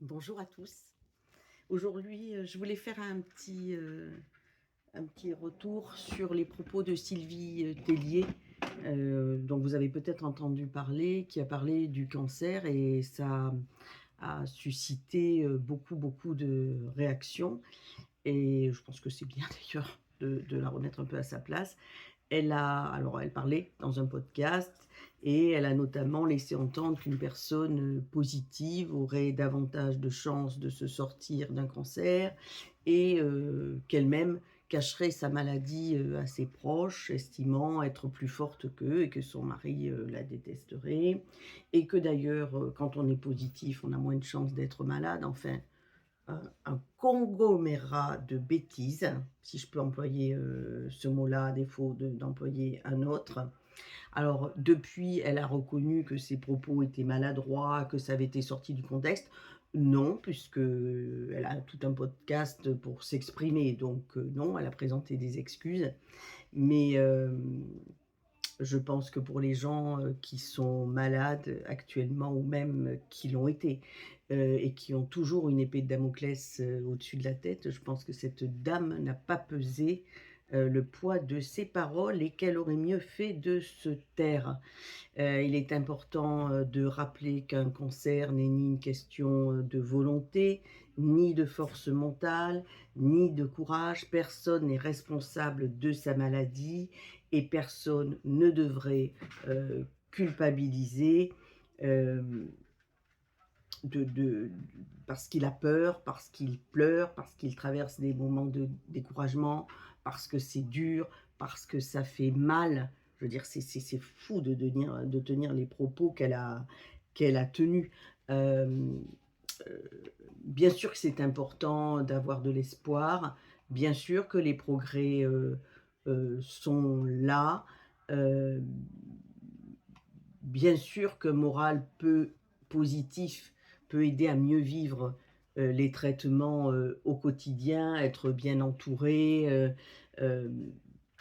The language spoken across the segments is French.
Bonjour à tous. Aujourd'hui, je voulais faire un petit retour sur les propos de Sylvie, Tellier, dont vous avez peut-être entendu parler, qui a parlé du cancer et ça a suscité, beaucoup de réactions et je pense que c'est bien d'ailleurs de la remettre un peu à sa place. Elle parlait dans un podcast et elle a notamment laissé entendre qu'une personne, positive aurait davantage de chances de se sortir d'un cancer et qu'elle-même cacherait sa maladie, à ses proches, estimant être plus forte qu'eux et que son mari, la détesterait et que d'ailleurs, quand on est positif, on a moins de chances d'être malade. Enfin, un conglomérat de bêtises, si je peux employer, ce mot-là à défaut d'employer un autre. Alors depuis, elle a reconnu que ses propos étaient maladroits, que ça avait été sorti du contexte. Non, puisque, elle a tout un podcast pour s'exprimer, donc non, elle a présenté des excuses. Mais je pense que pour les gens, qui sont malades actuellement ou même qui l'ont été, et qui ont toujours une épée de Damoclès, au-dessus de la tête, je pense que cette dame n'a pas pesé, le poids de ses paroles et qu'elle aurait mieux fait de se taire. Il est important, de rappeler qu'un cancer n'est ni une question, de volonté, ni de force mentale, ni de courage. Personne n'est responsable de sa maladie et personne ne devrait, culpabiliser, hem, de parce qu'il a peur, parce qu'il pleure, parce qu'il traverse des moments de découragement, parce que c'est dur, parce que ça fait mal. Je veux dire, c'est fou de tenir les propos qu'elle a tenus. Hem, Bien sûr que c'est important d'avoir de l'espoir, bien sûr que les progrès, sont là, hem, bien sûr que moral positif peut aider à mieux vivre, les traitements, au quotidien, être bien entouré, hem,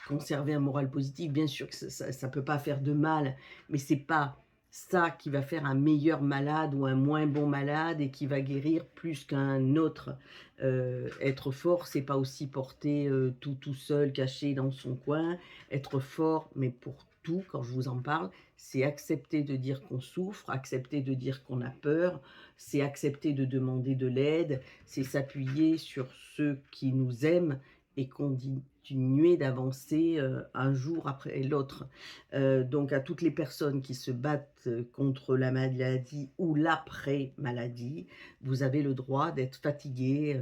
conserver un moral positif. Bien sûr que ça peut pas faire de mal, mais c'est pas ça qui va faire un meilleur malade ou un moins bon malade et qui va guérir plus qu'un autre. Être fort, c'est pas aussi porter, tout seul, caché dans son coin. Être fort, mais pour tout, quand je vous en parle, c'est accepter de dire qu'on souffre, accepter de dire qu'on a peur, c'est accepter de demander de l'aide, c'est s'appuyer sur ceux qui nous aiment et continuer d'avancer, un jour après l'autre. Donc à toutes les personnes qui se battent, contre la maladie ou l'après-maladie, vous avez le droit d'être fatigué,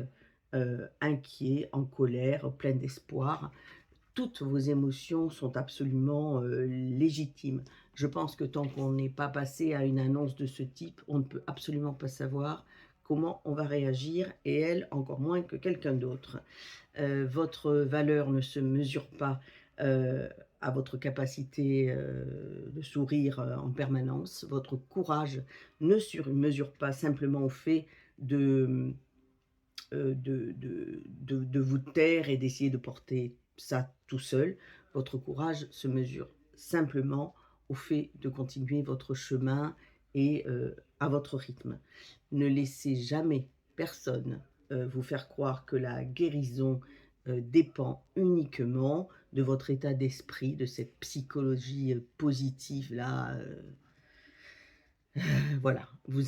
inquiet, en colère, plein d'espoir. Toutes vos émotions sont absolument, légitimes. Je pense que tant qu'on n'est pas passé à une annonce de ce type, on ne peut absolument pas savoir comment on va réagir et elle, encore moins que quelqu'un d'autre. Votre valeur ne se mesure pas, à votre capacité, de sourire, en permanence. Votre courage ne mesure pas simplement au fait de, de vous taire et d'essayer de porter ça tout seul. Votre courage se mesure simplement au fait de continuer votre chemin et à votre rythme. Ne laissez jamais personne, vous faire croire que la guérison, dépend uniquement de votre état d'esprit, de cette psychologie, positive-là, voilà, vous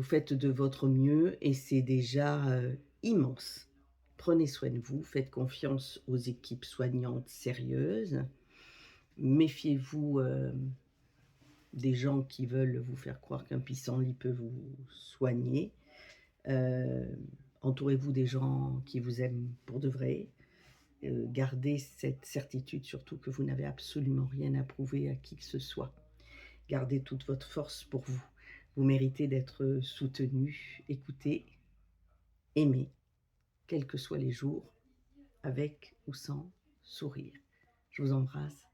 faites de votre mieux et c'est déjà, immense. Prenez soin de vous, faites confiance aux équipes soignantes sérieuses. Méfiez-vous, des gens qui veulent vous faire croire qu'un pissenlit peut vous soigner. Entourez-vous des gens qui vous aiment pour de vrai. Gardez cette certitude surtout que vous n'avez absolument rien à prouver à qui que ce soit. Gardez toute votre force pour vous. Vous méritez d'être soutenu, écouté, aimé, quels que soient les jours, avec ou sans sourire. Je vous embrasse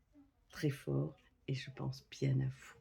très fort et je pense bien à vous.